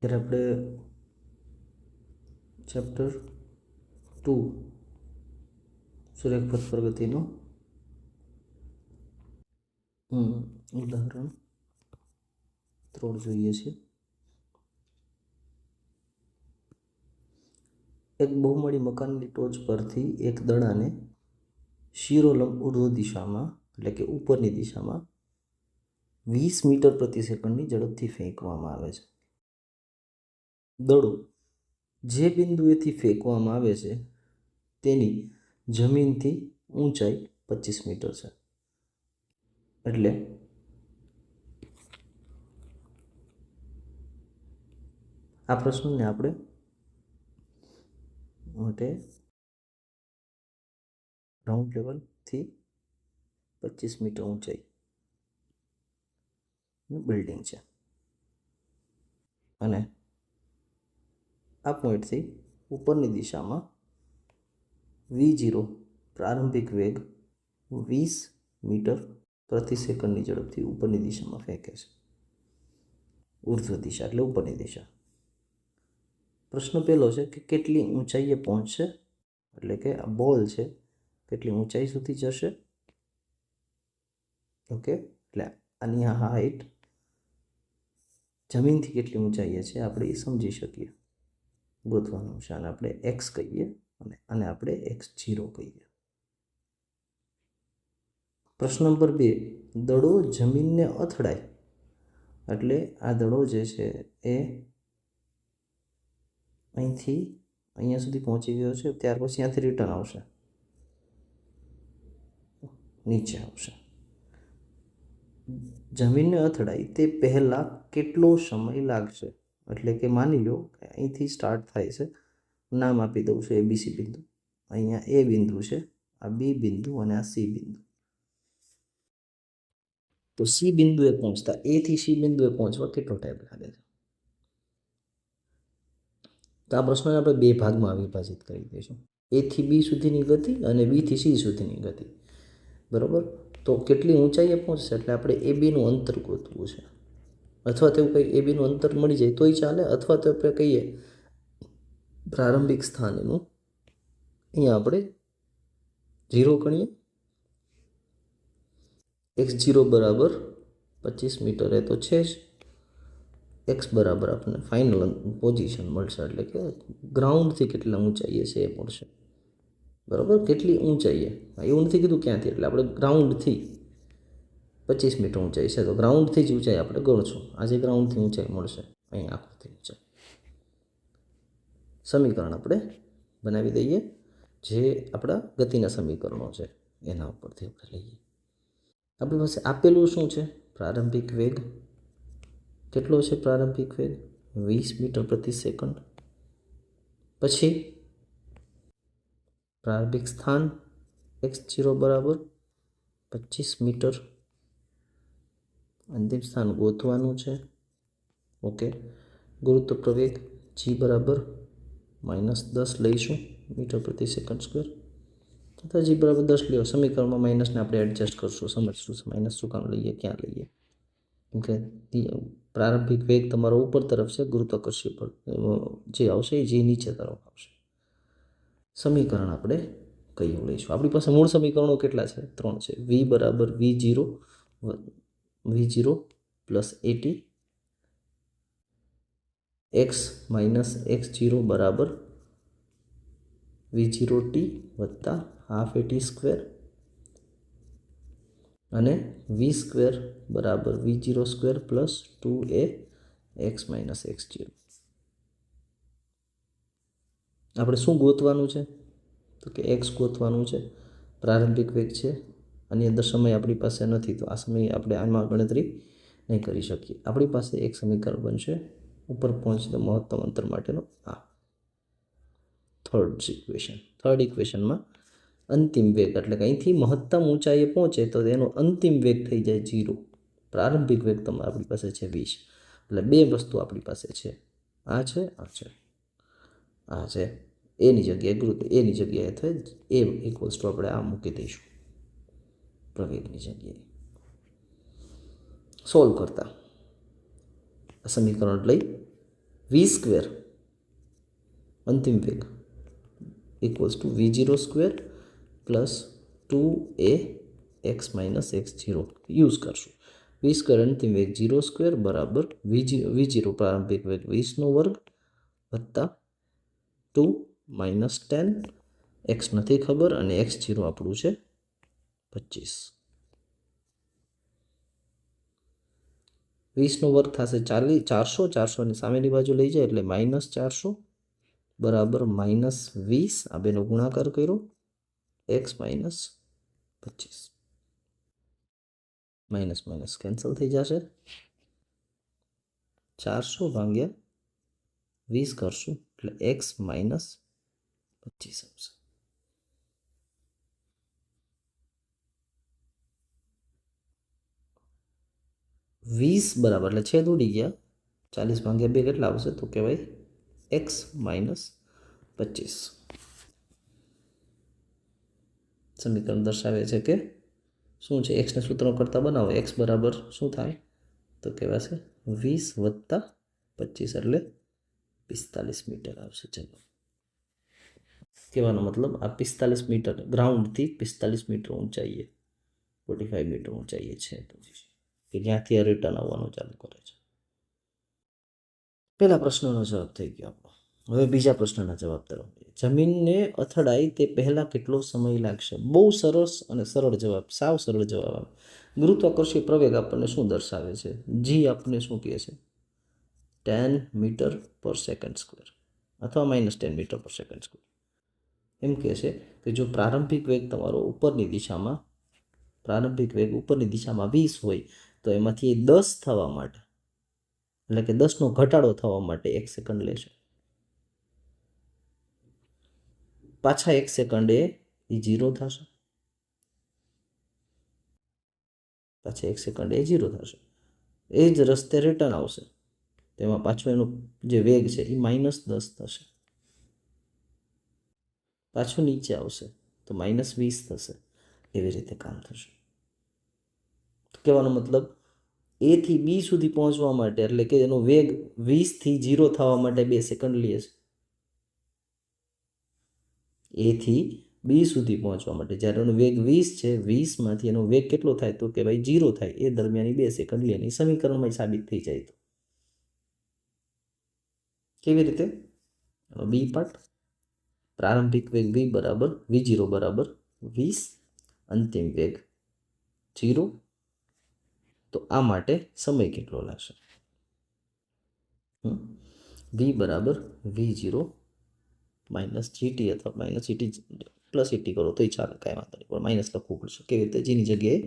ત્યારે આપણે ચેપ્ટર 2 સુરેખપથ પ્રગતિનો ઉદાહરણ 3 જોઈએ છીએ. એક બહુમાળી મકાનની ટોચ પરથી એક દડાને શિરોલંબ ઉર્ધ્વ દિશામાં એટલે કે ઉપરની દિશામાં 20 મીટર પ્રતિ સેકન્ડની ઝડપથી ફેંકવામાં આવે છે. દડો જે બિંદુએથી ફેંકવામાં આવે છે તેની જમીનથી ઊંચાઈ 25 મીટર છે. એટલે આ પ્રશ્નને આપણે માટે ગ્રાઉન્ડ લેવલથી 25 મીટર ઊંચાઈ બિલ્ડિંગ છે અને આ પોઈન્ટથી ઉપરની દિશામાં V0 પ્રારંભિક વેગ 20 મીટર પ્રતિ સેકન્ડની ઝડપથી ઉપરની દિશામાં ફેંકે છે. ઉર્ધ્વ દિશા એટલે ઉપરની દિશા. પ્રશ્ન પહેલો છે કે કેટલી ઊંચાઈએ પહોંચશે, એટલે કે આ બોલ છે કેટલી ઊંચાઈ સુધી જશે. ઓકે, એટલે આની આ હાઈટ જમીનથી કેટલી ઊંચાઈએ છે આપણે એ સમજી શકીએ, ગોતવાનું છે. અને આપણે એક્સ કહીએ અને આને આપણે x0 કહીએ. પ્રશ્ન નંબર 2, દડો જમીનને અથડાય એટલે આ દડો જે છે એ અહીંથી અહીંયા સુધી પહોંચી ગયો છે, ત્યાર પછી ત્યાંથી રિટર્ન આવશે, નીચે આવશે. જમીનને અથડાય તે પહેલાં કેટલો સમય લાગશે, એટલે કે માની લો કે અહીંથી સ્ટાર્ટ થાય છે, નામ આપી દઉં છું ABC બિંદુ. અહીંયા A બિંદુ છે, આ B બિંદુ અને આ C બિંદુ. તો C બિંદુએ પહોંચતા A થી C બિંદુએ પહોંચવા કેટલો ટાઈમ લાગે છે? તો આ પ્રશ્નને આપણે બે ભાગમાં વિભાજિત કરી દઈશું, A થી B સુધીની ગતિ અને B થી C સુધીની ગતિ. બરાબર, તો કેટલી ઊંચાઈએ પહોંચશે એટલે આપણે ABનું અંતર ગોતવું છે. અથવા તો એવું કંઈ ABનું અંતર મળી જાય તોય ચાલે, અથવા તો આપણે કહીએ પ્રારંભિક સ્થાન એનું અહીંયા આપણે 0 ગણીએ. x0 બરાબર 25 મીટર એ તો છે જ. x બરાબર આપણને ફાઇનલ પોઝિશન મળશે, એટલે કે ગ્રાઉન્ડથી કેટલા ઊંચાઈએ છે એ મળશે. બરાબર, કેટલી ઊંચાઈએ એવું નથી કીધું ક્યાંથી, એટલે આપણે ગ્રાઉન્ડથી 25 મીટર ઊંચાઈ છે તો ગ્રાઉન્ડથી જ ઊંચાઈ આપણે ગણશું. આજે ગ્રાઉન્ડથી ઊંચાઈ મળશે, અહીં આકૃતિ ઊંચાઈ. સમીકરણ આપણે બનાવી દઈએ, જે આપણા ગતિના સમીકરણો છે એના ઉપરથી આપણે લઈએ. આપણી પાસે આપેલું શું છે? પ્રારંભિક વેગ કેટલો છે? પ્રારંભિક વેગ 20 મીટર પ્રતિ સેકન્ડ. પછી પ્રારંભિક સ્થાન x0 બરાબર 25 મીટર. અંતિમ સ્થાન ગોતવાનું છે. ઓકે, ગુરુત્વ પ્રવેગ g બરાબર -10 લઈશું મીટર પ્રતિ સેકન્ડ સ્ક્વેર. અથવા g બરાબર 10 લ્યો, સમીકરણમાં માઇનસને આપણે એડજસ્ટ કરશું, સમજશું માઇનસ શું કામ લઈએ, ક્યાં લઈએ. કેમ કે પ્રારંભિક વેગ તમારો ઉપર તરફ છે, ગુરુત્વાકર્ષણ પર જે આવશે એ જે નીચે તરફ આવશે. સમીકરણ આપણે કયું લઈશું? આપણી પાસે મૂળ સમીકરણો કેટલા છે? 3 છે. v બરાબર v0 plus AT, x minus x0 બરાબર v0t વત્તા હાફ AT સ્ક્વેર અને v સ્ક્વેર બરાબર v0 square plus 2a x minus x0. આપણે શું ગોતવાનું છે? તો કે x ગોતવાનું છે. પ્રારંભિક વેગ છે, આની અંદર સમય આપણી પાસે નથી, તો આ સમય આપણે આમાં ગણતરી નહીં કરી શકીએ. આપણી પાસે એક સમીકરણ બનશે ઉપર પહોંચતા મહત્તમ અંતર માટેનો. આ થર્ડ ઇક્વેશનમાં અંતિમ વેગ એટલે કે અહીંથી મહત્તમ ઊંચાઈએ પહોંચે તો એનો અંતિમ વેગ થઈ જાય 0. પ્રારંભિક વેગ આપણી પાસે છે 20. એટલે બે વસ્તુ આપણી પાસે છે, આ છે, આ છે, આ છે. એની જગ્યાએ એની જગ્યાએ થાય એ ઇક્વલ્સ ટુ આપણે આ મૂકી દઈશું પ્રવેગની જગ્યાએ. સોલ્વ કરતા સમીકરણ લઈ વી સ્ક્વેર અંતિમ વેગ equals to v0 square plus 2a x minus x0 use કરશું. વી સ્ક્વેર અંતિમ વેગ 0 સ્ક્વેર બરાબર v0 પ્રારંભિક વેગ 20નો વર્ગ વત્તા 2 માઇનસ 10 x નથી ખબર અને x0 આપણું છે 25. 20નો વર્ગ થશે 400. 400ની સામેની બાજુ લઈ જાય એટલે માઇનસ 400 બરાબર માઇનસ 20. આ બેનો ગુણાકાર કર્યો x minus 25. Minus minus cancel થઈ જશે. 400 ભાગ્યા 20 કરશું એટલે x માઇનસ 25 આવશે. વીસ બરાબર એટલે છેદ ઉડી ગયા. 40 ભાગ્યા 2 કેટલા આવશે તો કહેવાય x માઇનસ 25. સમીકરણ દર્શાવે છે કે શું છે એક્સને સૂત્રો કરતાં બનાવો એક્સ બરાબર શું થાય તો કહેવાશે 20 વત્તા 25 એટલે 45 મીટર આવશે. ચલો કહેવાનો મતલબ આ 45 મીટર ગ્રાઉન્ડથી 45 મીટર ઊંચાઈએ 45 મીટર ઊંચાઈએ છે કે જ્યાંથી આ રિટર્ન આવવાનું ચાલુ કરે છે. પહેલા પ્રશ્નનો જવાબ થઈ ગયો આપણો. હવે બીજા પ્રશ્નના જવાબ તરફ. જમીનને અથડાય તે પહેલાં કેટલો સમય લાગશે? બહુ સરસ અને સરળ જવાબ, સાવ સરળ જવાબ આવે. ગુરુત્વાકર્ષીય પ્રવેગ આપણને શું દર્શાવે છે? જી આપણને શું કહે છે? 10 મીટર પર સેકન્ડ સ્ક્વેર અથવા -10 મીટર પર સેકન્ડ સ્ક્વેર. એમ કહે છે કે જો પ્રારંભિક વેગ તમારો ઉપરની દિશામાં 20 હોય તો એમાંથી 10 થવા માટે એટલે કે 10નો ઘટાડો થવા માટે 1 સેકન્ડ લેશે. પાછા 1 સેકન્ડે એ 0 થશે. પાછા 1 સેકન્ડે એ 0 થશે. એ જ રસ્તે રિટર્ન આવશે તેમાં પાછો એનો જે વેગ છે એ -10 થશે. પાછું નીચે આવશે તો -20 થશે. એવી રીતે કામ થશે. કહેવાનો મતલબ એ થી બી સુધી પહોંચવા માટે એટલે કે એનો વેગ 20 થી 0 થવા માટે 2 સેકન્ડ લે છે. એ થી બી સુધી પહોંચવા માટે જ્યારે એનો વેગ 20 છે 20માંથી એનો વેગ કેટલો થાય તો કે ભાઈ 0 થાય એ દરમિયાન 2 સેકન્ડ લે. એની સમીકરણમાં સાબિત થઈ જાય. તો કેવી રીતે? બી પાર્ટ પ્રારંભિક વેગ v બરાબર v0 બરાબર 20 અંતિમ વેગ 0. તો આ માટે સમય કેટલો લાગશે? v બરાબર v0 માઇનસ જીટી અથવા માઇનસ જીટી પ્લસ ઈટી કરો તોય ચાલે, કાંઈ વાંધો નહીં, પણ માઇનસ લખવું પડશે. કેવી રીતે? જેની જગ્યાએ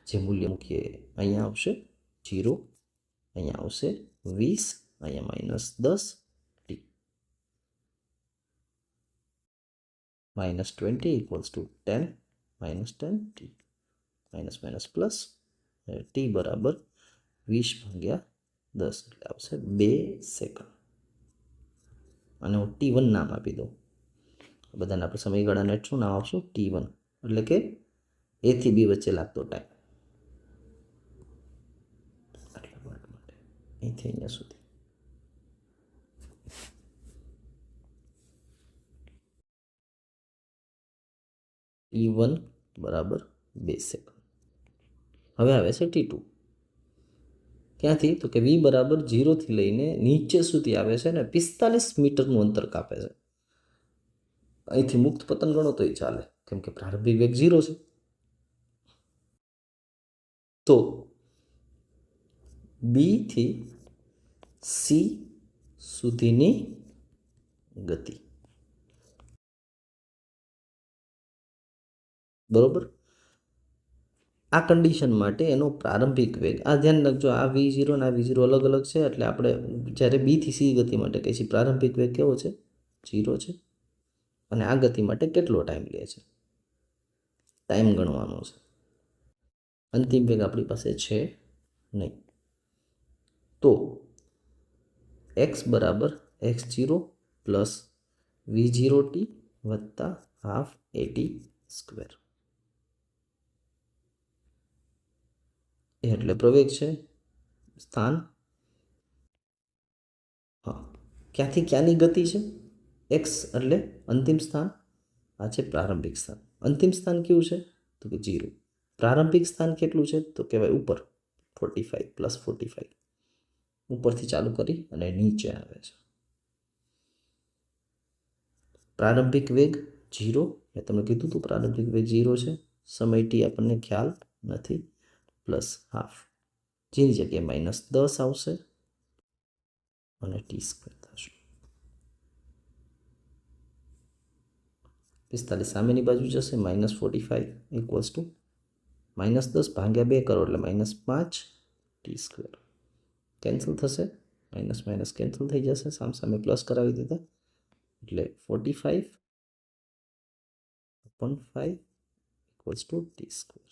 જે મૂલ્ય મૂકીએ અહીંયા આવશે 0, અહીંયા આવશે 20, અહીંયા -10 t -20 equals to 10 -10 t minus minus plus t બરાબર 20 ભાગ્યા 10 એટલે આવશે 2 સેકન્ડ. અને હું T1 નામ આપી દઉં. બધાને આપણે સમયગાળાને શું નામ આપશું? T1 એટલે કે એ થી બી વચ્ચે લાગતો ટાઈમ. આટલા પાર્ટ માટે અહીંથી અહીંયા સુધી. T1 બરાબર 2 સેકન્ડ. હવે આવે છે T2. ક્યાંથી? તો કે v બરાબર 0 થી લઈને નીચે સુધી આવે છે ને 45 મીટરનું અંતર કાપે છે. અહીંથી મુક્ત પતન ગણો તોય ચાલે કેમ કે પ્રારંભિક વેગ 0 છે. તો બી થી સી સુધીની ગતિ બરોબર. આ કન્ડિશન માટે એનો પ્રારંભિક વેગ આ ધ્યાન રાખજો. આ v0 અને આ v0 અલગ અલગ છે એટલે આપણે જ્યારે બી થી સી ગતિ માટે કહીએ છીએ પ્રારંભિક વેગ કેવો છે? 0 છે. અને આ ગતિ માટે કેટલો ટાઈમ લે છે? ટાઈમ ગણવાનો છે. અંતિમ વેગ આપણી પાસે છે નહીં. તો x બરાબર x0 પ્લસ v0t વત્તા હાફ at સ્ક્વેર. એટલે પ્રવેગ છે સ્થાન. હા, ક્યાંથી ક્યાંની ગતિ છે? એક્સ એટલે અંતિમ સ્થાન, આ છે પ્રારંભિક સ્થાન. અંતિમ સ્થાન કેવું છે? તો કે 0. પ્રારંભિક સ્થાન કેટલું છે? તો કહેવાય ઉપર 45 પ્લસ 45. ઉપરથી ચાલુ કરી અને નીચે આવે છે. પ્રારંભિક વેગ 0, મેં તમને કીધું હતું પ્રારંભિક વેગ 0 છે. સમય ટી આપણને ખ્યાલ નથી, પ્લસ હાફ, જેની જગ્યાએ -10 આવશે અને ટી સ્ક્વેર થશે. 45 સામેની બાજુ જશે, -45 ઇક્વલ્સ ટુ -10 ભાગ્યા 2 કરો એટલે -5 ટી સ્ક્વેર. કેન્સલ થશે, માઇનસ માઇનસ કેન્સલ થઈ જશે, સામે પ્લસ કરાવી દીધા એટલે 45/5 equals to T square.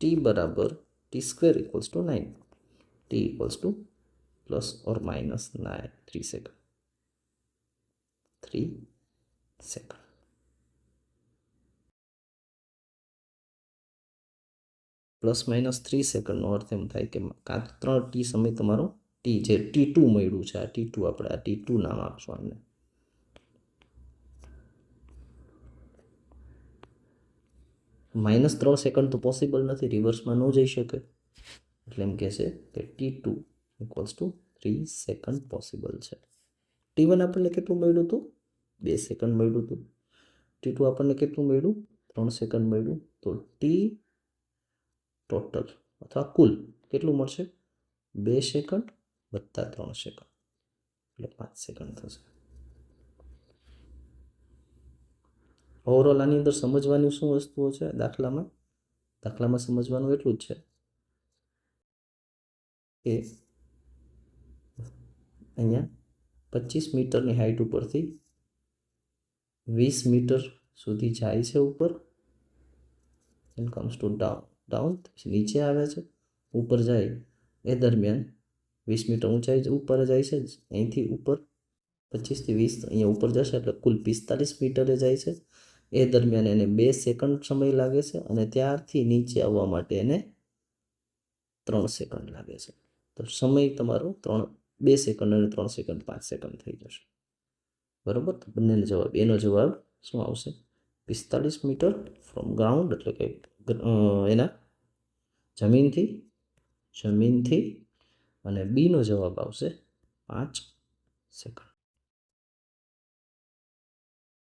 T બરાબર T square equals to 9. T equals to plus or minus 3 second. 3 second. +-3 સેકન્ડનો અર્થ એમ થાય કે 3 ટી સમય તમારો ટી જે T2 મળ્યું છે, આ T2 આપણે આ T2 નામ આપશું આને. -3 સેકન્ડ તો પોસિબલ નથી, રિવર્સમાં ન જઈ શકે, એટલે એમ કહે છે કે T2 equals to 3 second possible છે. T1 આપણને કેટલું મળ્યું હતું? 2 સેકન્ડ મળ્યું હતું. T2 આપણને કેટલું મળ્યું? 3 સેકન્ડ મળ્યું. તો ટી ટોટલ અથવા કુલ કેટલું મળશે? 2 સેકન્ડ વત્તા 3 સેકન્ડ એટલે 5 સેકન્ડ થશે. ઓવરઓલ આની અંદર સમજવાની શું વસ્તુઓ છે? દાખલામાં સમજવાનું એટલું જ છે કે અહીંયા 25 મીટરની હાઈટ ઉપરથી 20 મીટર સુધી જાય છે ઉપર, એન્ડ કમ્સ ટુ ડાઉન નીચે આવે છે. ઉપર જાય એ દરમિયાન 20 મીટર ઊંચાઈ ઉપર જાય છે, અહીંથી ઉપર 25 થી 20 અહીંયા ઉપર જશે એટલે કુલ 45 મીટરે જાય છે. એ દરમિયાન એને 2 સેકન્ડ સમય લાગે છે અને ત્યારથી નીચે આવવા માટે એને 3 સેકન્ડ લાગે છે. તો સમય તમારો 2 સેકન્ડ અને 3 સેકન્ડ 5 સેકન્ડ થઈ જશે. બરાબર? તો બંનેનો જવાબ, એનો જવાબ શું આવશે? 45 મીટર ફ્રોમ ગ્રાઉન્ડ, એટલે કે એના જમીનથી, અને બીનો જવાબ આવશે 5 સેકન્ડ.